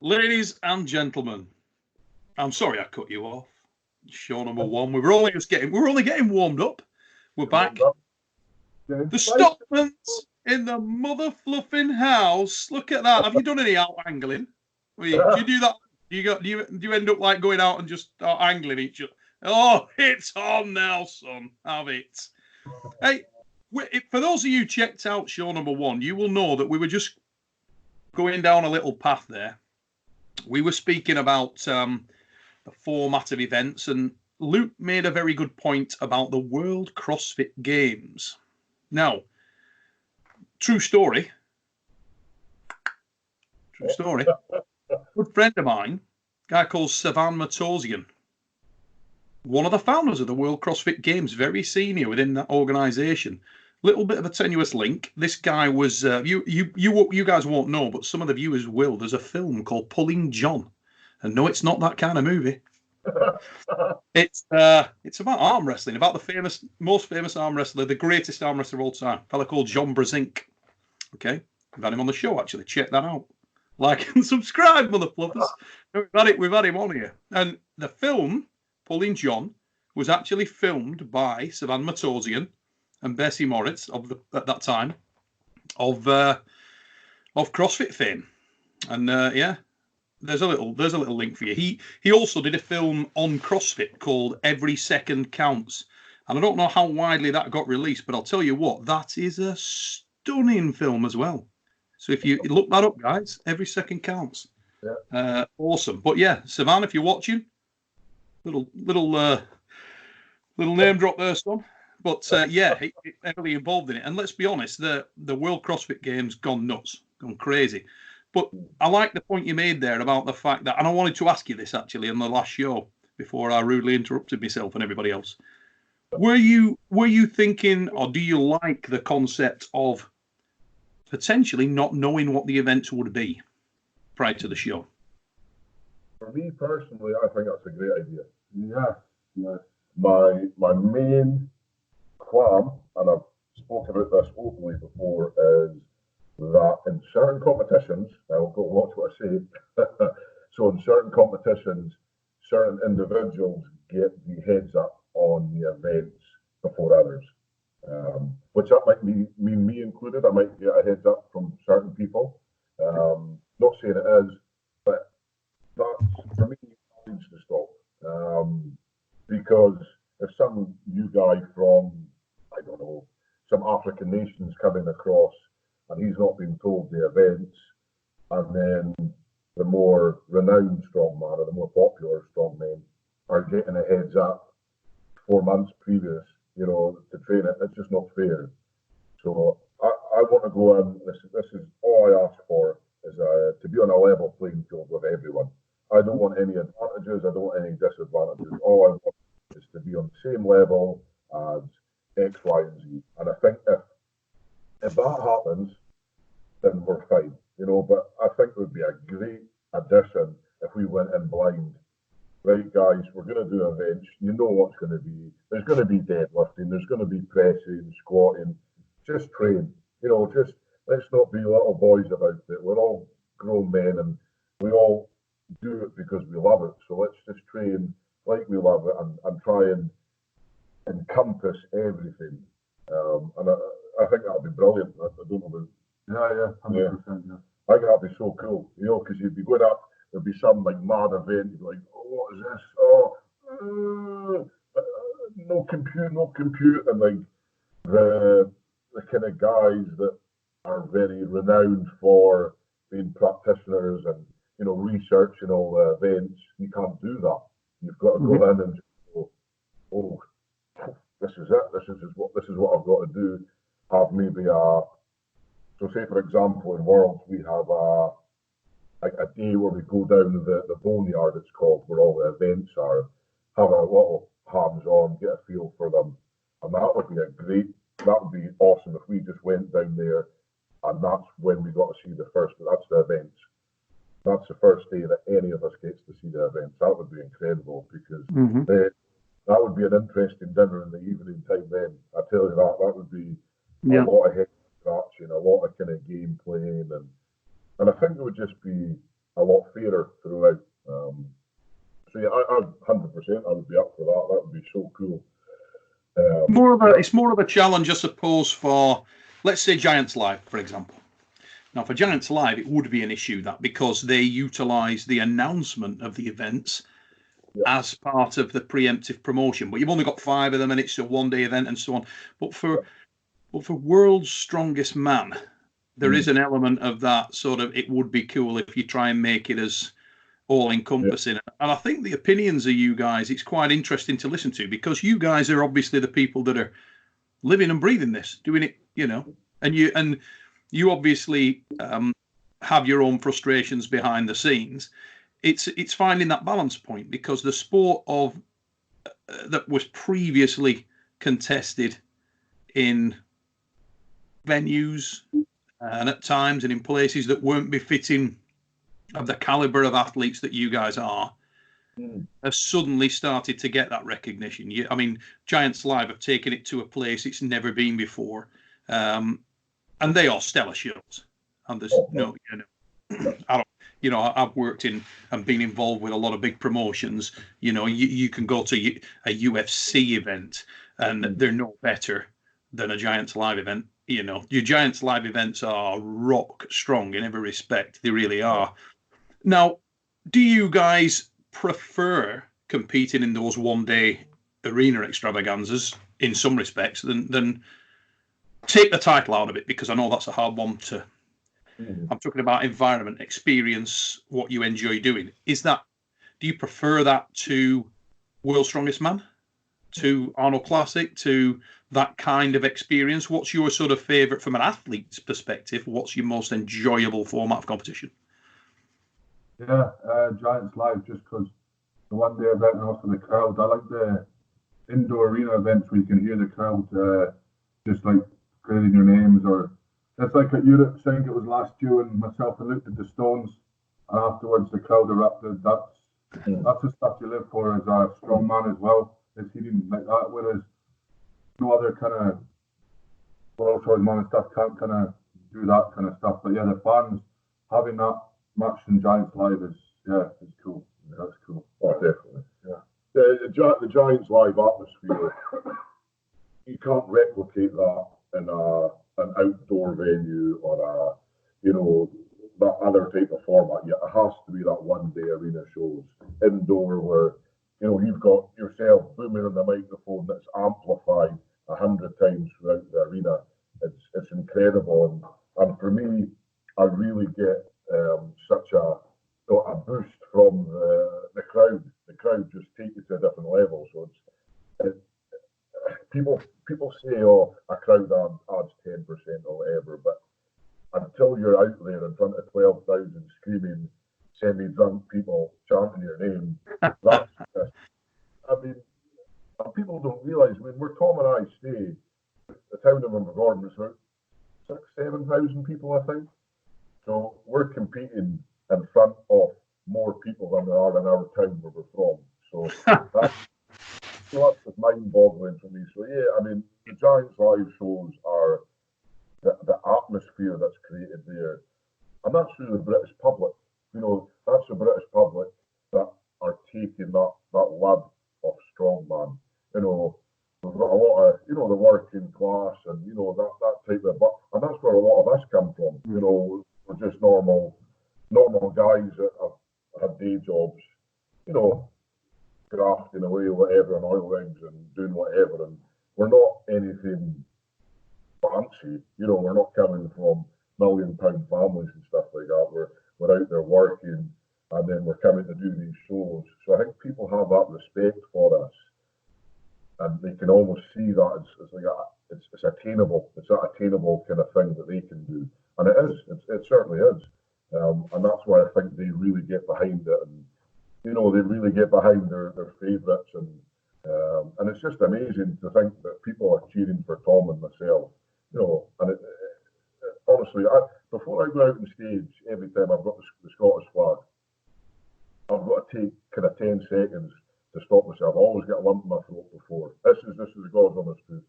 Ladies and gentlemen, I'm sorry I cut you off. Show number one. We're only getting warmed up. We're back. The Stoltmans in the mother fluffing house. Look at that. Have you done any out angling? Do you do that? Do you end up like going out and just angling each other? Oh, it's on now, son. Have it. Hey, for those of you checked out show number one, you will know that we were just going down a little path there. We were speaking about the format of events, and Luke made a very good point about the World CrossFit Games. Now, true story. Good friend of mine, a guy called Stoltman Matosian, one of the founders of the World CrossFit Games, very senior within that organisation. Little bit of a tenuous link. This guy was you guys won't know, but some of the viewers will. There's a film called Pulling John, and no, it's not that kind of movie. It's about arm wrestling, about the most famous arm wrestler, the greatest arm wrestler of all time, a fella called John Brzenk. Okay, we've had him on the show actually. Check that out. Like and subscribe, mother fluffers. We've had him on here, and the film Pulling John was actually filmed by Stoltman Matosian and Bessie Moritz at that time of CrossFit fame, and there's a little link for you. He also did a film on CrossFit called Every Second Counts, and I don't know how widely that got released, but I'll tell you what, that is a stunning film as well. So if you look that up, guys, Every Second Counts. Yeah. Awesome. But yeah, Stoltman, if you're watching, little name drop there, son. But he's heavily involved in it. And let's be honest, the World CrossFit Games gone nuts, gone crazy. But I like the point you made there about the fact that, and I wanted to ask you this actually in the last show before I rudely interrupted myself and everybody else. Were you thinking, or do you like the concept of potentially not knowing what the events would be prior to the show? For me personally, I think that's a great idea. Yeah. My main qualm, and I've spoken about this openly before, is that in certain competitions, I'll go watch what I say. So in certain competitions, certain individuals get the heads up on the events before others, which that might mean me included. I might get a heads up from certain people. Not saying it is, but that for me needs to stop, because if some new guy from, I don't know, some African nation's coming across and he's not been told the events, and then the more renowned strongman or the more popular strongmen are getting a heads up 4 months previous, to train it, it's just not fair. So I want to go in, this is all I ask for, is to be on a level playing field with everyone. I don't want any advantages, I don't want any disadvantages. All I want is to be on the same level as X, Y, and Z. And I think if that happens, then we're fine, But I think it would be a great addition if we went in blind. Right, guys, we're going to do events. You know what's going to be. There's going to be deadlifting. There's going to be pressing, squatting. Just train. Just let's not be little boys about it. We're all grown men, and we all do it because we love it. So let's just train like we love it and try and encompass everything. And I think that would be brilliant. I don't know about. Yeah, 100%. Yeah. I think that'd be so cool, because you'd be going up, there'd be some like mad event, you'd be like, oh, what is this? Oh, no compute, and like the kind of guys that are very renowned for being practitioners and researching all the events, you can't do that. You've got to go in and just go, oh, this is it. This is what I've got to do. Have maybe so say for example in Worlds we have a day where we go down to the boneyard, it's called, where all the events are, have a lot of hands-on, get a feel for them, and that would be awesome if we just went down there and that's when we got to see that's the events. That's the first day that any of us gets to see the events. That would be incredible, because that would be an interesting dinner in the evening time then. I tell you that would be a lot of head scratching, a lot of kind of game playing, and I think it would just be a lot fairer throughout. So yeah, I 100% I would be up for that. That would be so cool. It's more of a challenge, I suppose, for, let's say, Giants Live, for example. Now, for Giants Live, it would be an issue that because they utilise the announcement of the events as part of the preemptive promotion, but you've only got 5 of them, and it's a one-day event and so on. But for World's Strongest Man, there is an element of that sort of. It would be cool if you try and make it as all-encompassing. And I think the opinions of you guys, it's quite interesting to listen to, because you guys are obviously the people that are living and breathing this, doing it, and you obviously have your own frustrations behind the scenes. It's finding that balance point, because the sport of that was previously contested in venues and at times and in places that weren't befitting of the caliber of athletes that you guys are, has suddenly started to get that recognition. I mean, Giants Live have taken it to a place it's never been before, and they are stellar shows. And there's I've worked in and been involved with a lot of big promotions. You can go to a UFC event and they're no better than a Giants Live event. Your Giants Live events are rock strong in every respect. They really are. Now, do you guys prefer competing in those one-day arena extravaganzas in some respects than take the title out of it? Because I know that's a hard one to. I'm talking about environment, experience, what you enjoy doing. Do you prefer that to World's Strongest Man, to Arnold Classic, to that kind of experience? What's your sort of favourite from an athlete's perspective? What's your most enjoyable format of competition? Yeah, Giants Live, just because the one-day event and also the crowd. I like the indoor arena events where you can hear the crowd just like creating your names, or it's like at Europe. I think it was last year when myself and Luke did the Stones, and afterwards the crowd erupted. That's the stuff you live for as a strong man as well. It's hearing like that, whereas no other kind of world choice man and stuff can't kind of do that kind of stuff. But yeah, the fans having that match in Giants Live is it's cool. Yeah, that's cool. Oh, definitely. Yeah. The Giants Live atmosphere, you can't replicate that in an outdoor venue or that other type of format. Yeah, it has to be that one-day arena shows indoor where you've got yourself booming on the microphone that's amplified 100 times throughout the arena. It's incredible, and for me, I really get such a boost from the crowd. The crowd just take you to a different level. So people say, "Oh, a crowd adds 10% or whatever," but until you're out there in front of 12,000 screaming, semi-drunk people chanting your name, that's just, people don't realise. Where Tom and I stay, the town of Invergordon is about 6,000-7,000 people, I think. So we're competing in front of more people than there are in our town where we're from. So that's just mind-boggling for me. So yeah, the Giants Live shows are the atmosphere that's created there, and that's through the British public. That's the British public that are taking that lad of strongman. We've got a lot of the working class and that type of, and that's where a lot of us come from. We're just normal guys that have day jobs, grafting away whatever on oil rigs and doing whatever, and we're not anything fancy. We're not coming from £1 million families and stuff like that. We're out there working, and then we're coming to do these shows. So I think people have that respect for us, and they can almost see that it's attainable. It's that attainable kind of thing that they can do, and it is. It certainly is, and that's why I think they really get behind it, and they really get behind their favourites, and it's just amazing to think that people are cheering for Tom and myself. And honestly, before I go out on stage, every time I've got the Scottish flag, I've got to take kind of 10 seconds to stop myself. I always get a lump in my throat before. This is God's honest truth.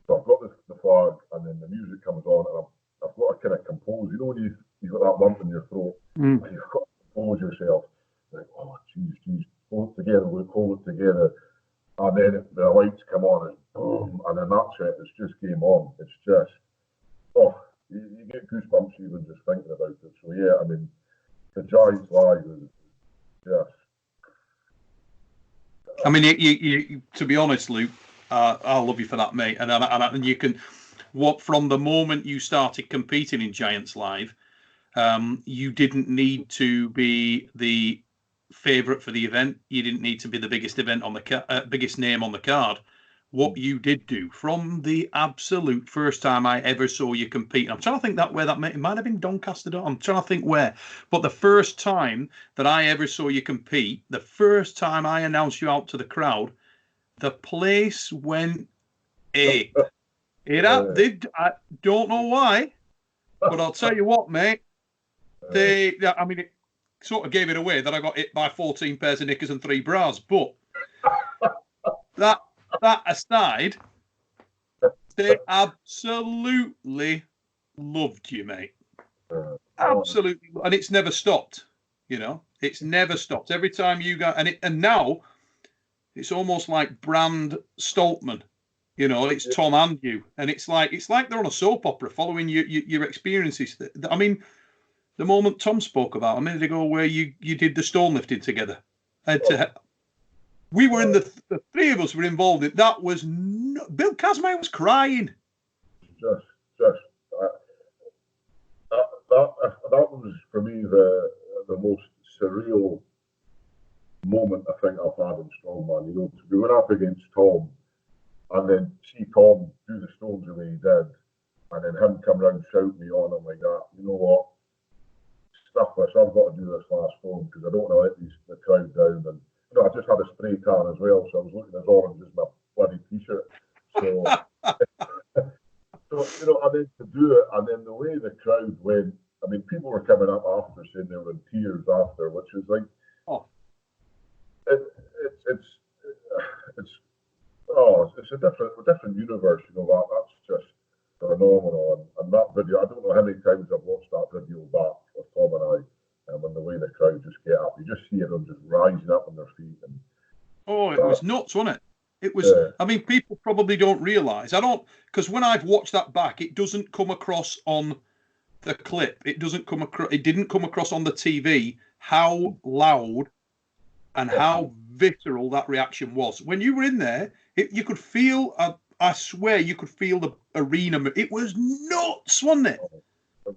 So I've got the flag, and then the music comes on, and I've got to kind of compose. When you've got that lump in your throat, you've got it, it's just game on. It's just, oh, you get goosebumps even just thinking about it. So yeah, I mean, the Giants live is just. I mean, you to be honest, Luke, I love you for that, mate. And you can, what from the moment you started competing in Giants Live, you didn't need to be the favourite for the event. You didn't need to be the biggest event on the biggest name on the card. What you did do from the absolute first time I ever saw you compete, I'm trying to think where that it might have been Doncaster. I'm trying to think where, but the first time that I ever saw you compete, the first time I announced you out to the crowd, the place went ape. I don't know why, but I'll tell you what, mate. I mean, it sort of gave it away that I got hit by 14 pairs of knickers and 3 bras, but that aside, they absolutely loved you, mate. Absolutely, and it's never stopped. You know, it's never stopped. Every time you go, and now it's almost like brand Stoltman. You know, it's Tom and you, and it's like they're on a soap opera following your experiences. I mean, the moment Tom spoke about a minute ago, where you did the stone lifting together, and we were in the 3 of us were involved in that. Was Bill Kazmaier was crying. Just that was for me the most surreal moment I think I've had in strongman. You know, to be up against Tom, and then see Tom do the stones the way he did, and then him come round shout me on. I'm like that. You know what? Stuff this. I've got to do this last stone because I don't want to let the crowd down. And you know, I just had a spray tan as well, so I was looking as orange as my bloody t-shirt. So, so you know, and then to do it, and then the way the crowd went. I mean, people were coming up after saying they were in tears after, which is like, it's a different universe. You know, that's just phenomenal. And that video, I don't know how many times I've watched that video back of Tom and I, and the way the crowd just get up, you just see everyone just rising up on their feet. And it was nuts, wasn't it? It was. I mean, people probably don't realise. Because when I've watched that back, it doesn't come across on the clip. It doesn't come across. It didn't come across on the TV how loud and how visceral that reaction was. When you were in there, you could feel. I swear, you could feel the arena. It was nuts, wasn't it? It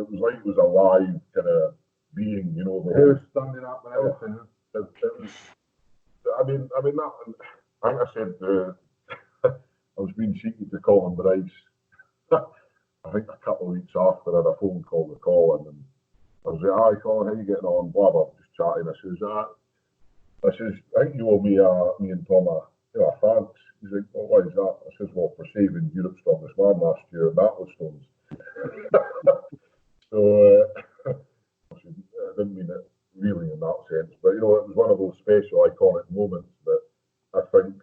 was like it was a live kind of being. You know, the whole standing up and everything. I mean that. I think I said I was being cheeky to Colin Bryce. I think a couple of weeks after I had a phone call to Colin, and I was like, "Hi, Colin, how you getting on?" Blah blah, just chatting. I says, "I think you owe me and Tom a thanks." He's like, "Oh, why is that?" I says, "Well, for saving Europe's Strongest Man last year, and that was stones." So I didn't mean it really in that sense, but you know, it was one of those special, iconic moments that I think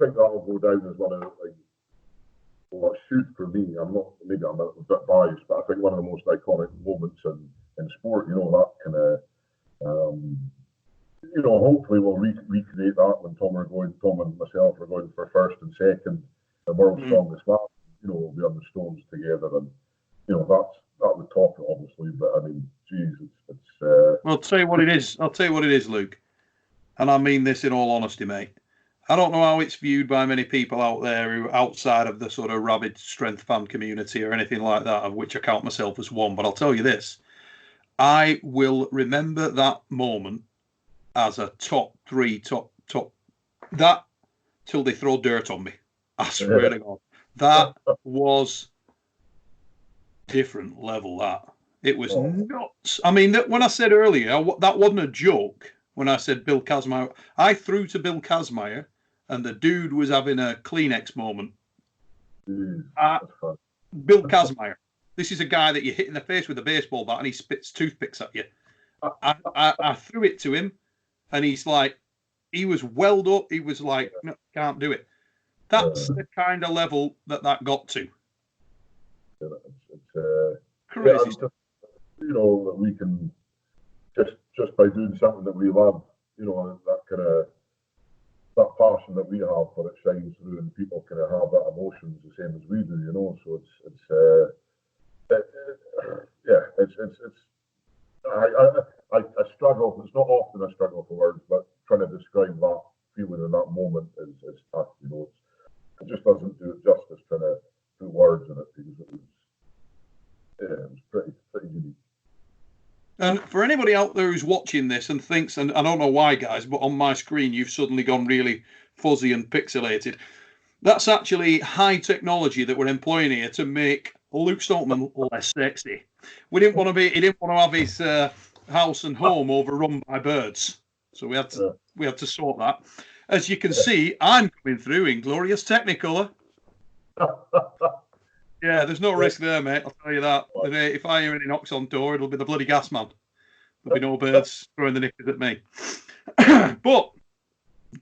that'll go down as one of like. Well, it should for me. I'm a bit biased, but I think one of the most iconic moments in sport. You know, that kind of, you know, hopefully we'll recreate that when Tom and myself are going for first and second, the world's strongest man. You know, we'll be on the stones together, and you know that would top it obviously. But I mean, geez, it's. Well, I'll tell you what it is, Luke, and I mean this in all honesty, mate. I don't know how it's viewed by many people out there who outside of the sort of rabid strength fan community or anything like that, of which I count myself as one. But I'll tell you this, I will remember that moment as a top that till they throw dirt on me. I swear to God, that was different level. It was nuts. I mean, when I said earlier that wasn't a joke. When I said Bill Kazmaier, I threw to Bill Kazmaier, and the dude was having a Kleenex moment. Bill Kazmaier. This is a guy that you hit in the face with a baseball bat and he spits toothpicks at you. I threw it to him, and he's like, he was welled up. He was like, no, can't do it. That's the kind of level that got to. It's crazy. Yeah, you know, that we can just by doing something that we love, you know, that kind of that passion that we have for it shines through, and people kind of have that emotions the same as we do, you know. So I struggle. It's not often I struggle for words, but trying to describe that feeling in that moment is tough. You know, it just doesn't do it justice trying to put words in it, because it was pretty unique. And for anybody out there who's watching this and thinks, and I don't know why, guys, but on my screen you've suddenly gone really fuzzy and pixelated. That's actually high technology that we're employing here to make Luke Stoltman less sexy. He didn't want to have his house and home overrun by birds, so we had to sort that. As you can see, I'm coming through in glorious Technicolor. Yeah, there's no risk there, mate. I'll tell you that. If I hear any knocks on door, it'll be the bloody gas man. There'll be no birds throwing the knickers at me. But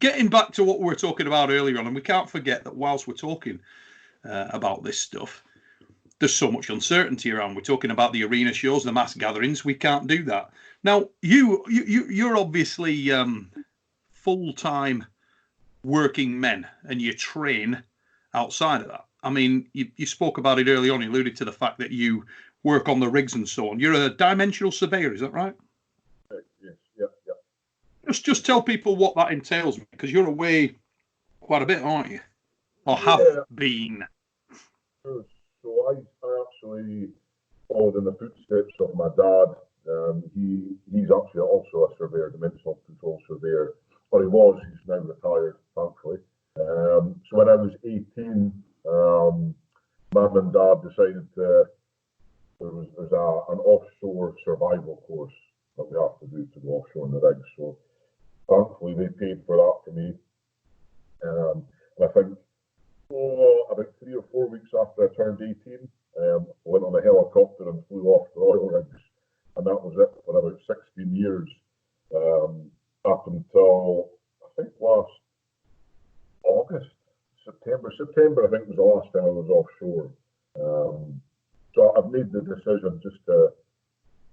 getting back to what we were talking about earlier on, and we can't forget that whilst we're talking about this stuff, there's so much uncertainty around. We're talking about the arena shows, the mass gatherings. We can't do that. Now, you're obviously full-time working men, and you train outside of that. I mean, you spoke about it early on. You alluded to the fact that you work on the rigs and so on. You're a dimensional surveyor, is that right? Yes, yeah. Just tell people what that entails, because you're away quite a bit, aren't you? Or have been. So I actually followed in the footsteps of my dad. He's actually also a surveyor, dimensional control surveyor. Or he was. He's now retired, thankfully. So when I was 18, Mum and Dad decided there's an offshore survival course that we have to do to go offshore in the rigs. So thankfully they paid for that for me. And I think about 3 or 4 weeks after I turned 18, I went on a helicopter and flew off the oil rigs, and that was it for about 16 years, up until I think last September, I think, was the last time I was offshore. So I've made the decision just to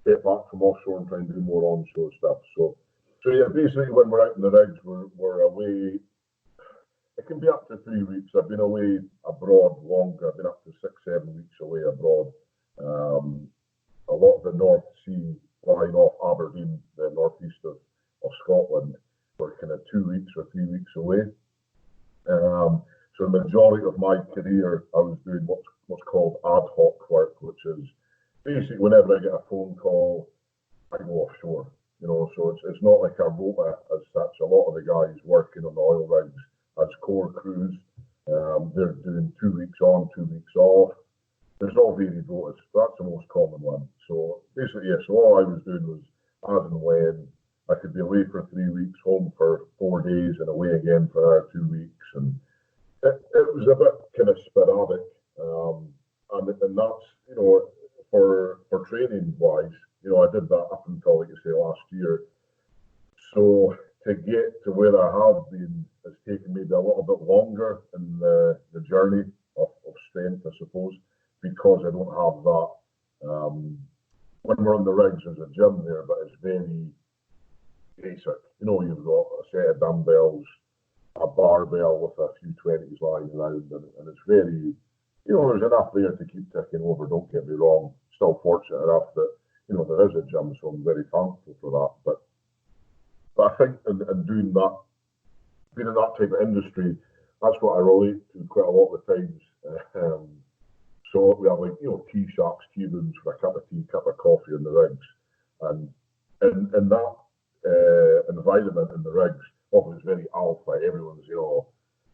get back from offshore and try and do more onshore stuff. So yeah, basically when we're out in the rigs, we're away. It can be up to 3 weeks. I've been away abroad longer. I've been up to 6-7 weeks away abroad. A lot of the North Sea, flying off Aberdeen, the northeast of Scotland, we're kind of 2 weeks or 3 weeks away. So the majority of my career, I was doing what's called ad hoc work, which is basically whenever I get a phone call, I go offshore. You know, so it's not like a rota as such. A lot of the guys working on the oil rigs as core crews, they're doing 2 weeks on, 2 weeks off. There's all varied rotas. That's the most common one. So basically, yeah. So all I was doing was as and when I could be away for 3 weeks, home for 4 days, and away again for 2 weeks, and it was a bit kind of sporadic, and that's, you know, for training wise, you know, I did that up until, like you say, last year. So to get to where I have been has taken maybe a little bit longer in the journey of strength, I suppose, because I don't have that. When we're on the rigs, there's a gym there, but it's very basic. You know, you've got a set of dumbbells, a barbell with a few 20s lying around, and it's very, you know, there's enough there to keep ticking over, don't get me wrong. Still fortunate enough that, you know, there is a gym, so I'm very thankful for that. But I think in doing that, being in that type of industry, that's what I relate to quite a lot of the times. So we have, like, you know, tea shacks, tea rooms for a cup of tea, cup of coffee in the rigs. And in that environment in the rigs, often it's very alpha. Everyone's, you know,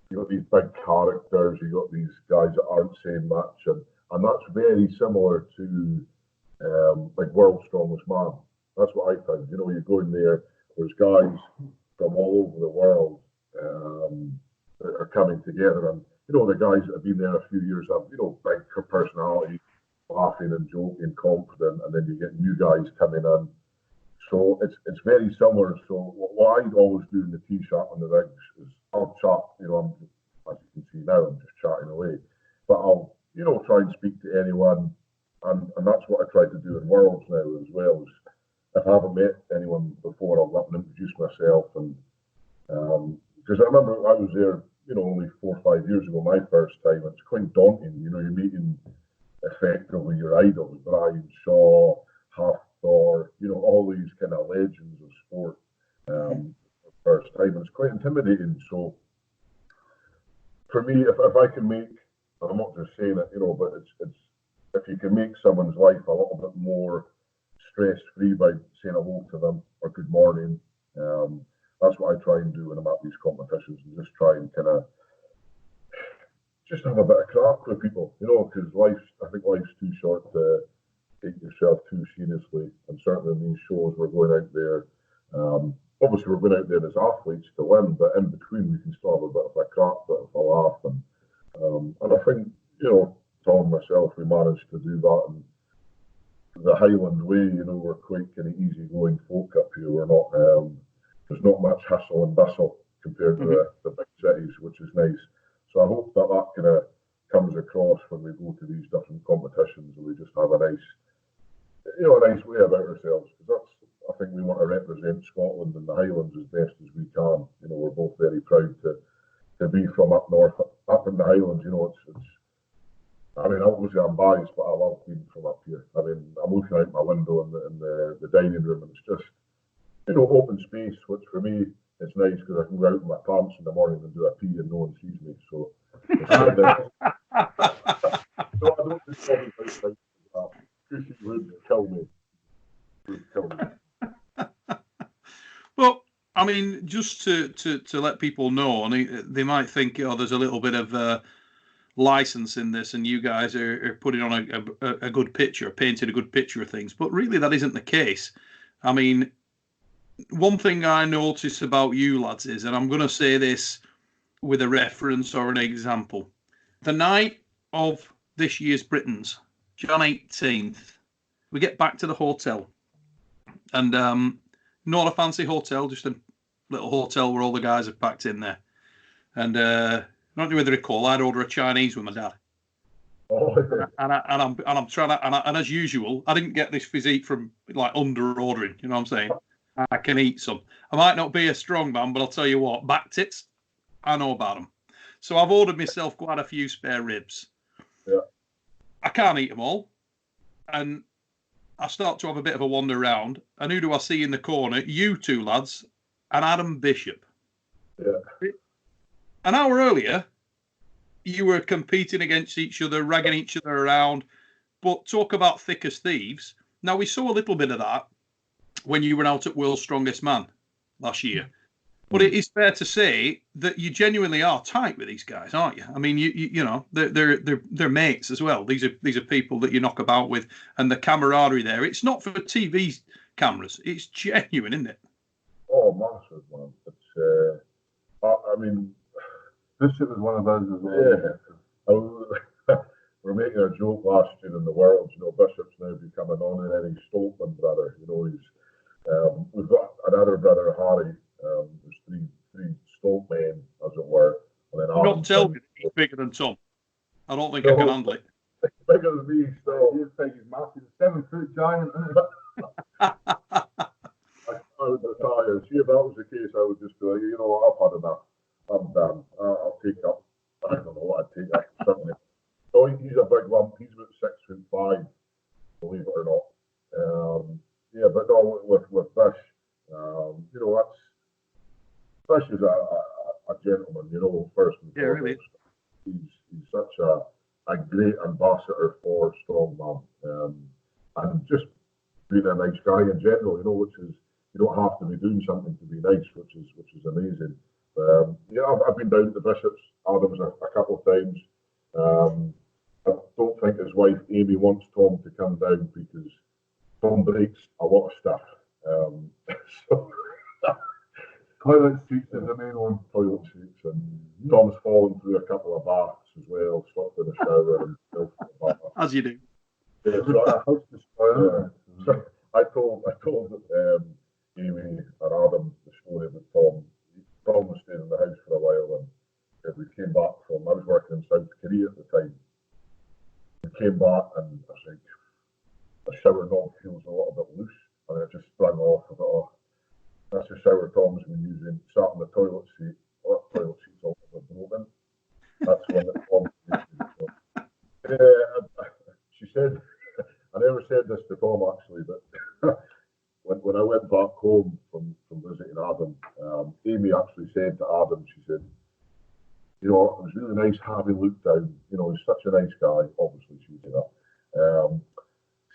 you got these big characters, you got these guys that aren't saying much, and that's very similar to like World's Strongest Man. That's what I found. You know, you go in there, there's guys from all over the world that are coming together, and you know, the guys that have been there a few years have, you know, big personality, laughing and joking, confident, and then you get new guys coming in. So it's very similar. So what I always do in the tea shop on the rigs is I'll chat, you know, as you can see now, I'm just chatting away. But I'll, you know, try and speak to anyone, and that's what I try to do in Worlds now as well. If I haven't met anyone before, I'll go up and introduce myself and because I remember I was there, only 4 or 5 years ago, my first time. It's quite daunting. You're meeting effectively your idols, Brian Shaw, Hathor, all these kind of legends of sport. First time, and it's quite intimidating. So for me, if I can make, and I'm not just saying it, but it's if you can make someone's life a little bit more stress-free by saying hello to them or good morning, that's what I try and do when I'm at these competitions, and just try and kind of just have a bit of crack with people, because I think life's too short to take yourself too seriously, and certainly in these shows we're going out there. Obviously, we're going out there as athletes to win, but in between we can still have a bit of a crack, bit of a laugh, and I think Tom and myself, we managed to do that in the Highland way. We're quite kind of easygoing folk up here. We're not there's not much hustle and bustle compared to the big cities, which is nice. So I hope that kind of comes across when we go to these different competitions, and we just have a nice, a nice way about ourselves. Because I think we want to represent Scotland and the Highlands as best as we can. We're both very proud to be from up north, up in the Highlands. I mean, obviously I'm biased, but I love being from up here. I mean, I'm looking out my window in the dining room, and it's just, open space, which for me is nice because I can go out in my pants in the morning and do a pee and no one sees me. So, so I don't just talk about Cushy would kill me. Well, I mean, just to let people know, and they might think, there's a little bit of license in this, and you guys are putting on a good picture, painting a good picture of things. But really, that isn't the case. I mean, one thing I notice about you lads is, and I'm going to say this with a reference or an example, the night of this year's Britons, Jan 18th, we get back to the hotel, and not a fancy hotel, just a little hotel where all the guys are packed in there. And I don't know whether to recall, I'd order a Chinese with my dad. Oh, and I'm trying to, and as usual, I didn't get this physique from like under ordering. You know what I'm saying? I can eat some. I might not be a strong man, but I'll tell you what, back tits, I know about them. So I've ordered myself quite a few spare ribs. Yeah. I can't eat them all, and I start to have a bit of a wander around. And who do I see in the corner? You two lads, and Adam Bishop. Yeah. An hour earlier, you were competing against each other, ragging each other around. But talk about thick as thieves. Now, we saw a little bit of that when you were out at World's Strongest Man last year. But it is fair to say that you genuinely are tight with these guys, aren't you? I mean, you know, they're mates as well. These are people that you knock about with, and the camaraderie there. It's not for TV cameras. It's genuine, isn't it? Oh, massive, man. It's I mean, Bishop was one of those as well. Yeah. We're making a joke last year in the world. You know, Bishop's now becoming honorary Stoltman brother. You know, he's we've got another brother, Harry. There's three Stoltmen, as it were. And then Not tell me he's bigger than Tom. I don't think I can handle it. Bigger than me, still. He's big, he's massive, 7-foot giant. I would retire. See, if that was the case, I would just be like, you know what, I've had enough. I'm done. I'll take up. I don't know what I'd take up. Certainly. Oh, he's a big lump. He's about 6'5", believe it or not. Yeah, but no, with Bish, you know, Bish is a gentleman. You know, first and foremost. Really. He's such a great ambassador for strongman, and just being a nice guy in general. You know, which is, you don't have to be doing something to be nice, which is amazing. Yeah, I've been down to Bishop's Adams a couple of times. I don't think his wife Amy wants Tom to come down because Tom breaks a lot of stuff. So Toilet seats is the main one. Toilet seats, and Tom's fallen through a couple of baths as well. Stopped in the shower and fell through the bath. As you do. Yeah, so I told Amy and Adam the story about Tom. Tom was staying in the house for a while, and we came back from, I was working in South Korea at the time. We came back, and I was like, the shower knob feels a little bit loose, and it just sprung off. I thought, oh, that's the shower Tom's been using. Sat on the toilet seat, toilet seats all over broken. That's one that Tom. She said, I never said this to Tom actually, but when I went back home from visiting Adam, Amy actually said to Adam, she said, you know, it was really nice having Luke down. You know, he's such a nice guy. Obviously, she said that.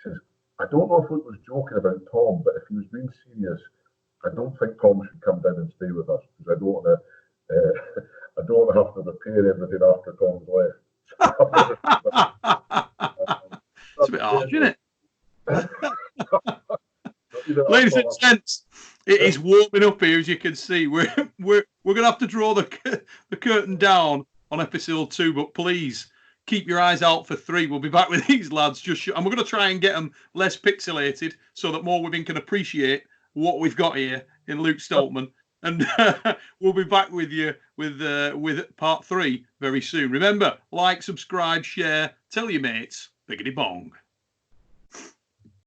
She says, I don't know if Luke was joking about Tom, but if he was being serious, I don't think Tom should come down and stay with us because I don't want to. I don't want to have to repair everything after Tom's left. It's a bit harsh, isn't it? You know, Ladies and gents, it is warming up here, as you can see. We're gonna have to draw the curtain down on episode 2, but please keep your eyes out for 3. We'll be back with these lads and we're gonna try and get them less pixelated so that more women can appreciate what we've got here in Luke Stoltman. And we'll be back with you with part 3 very soon. Remember, like, subscribe, share, tell your mates. Biggity bong.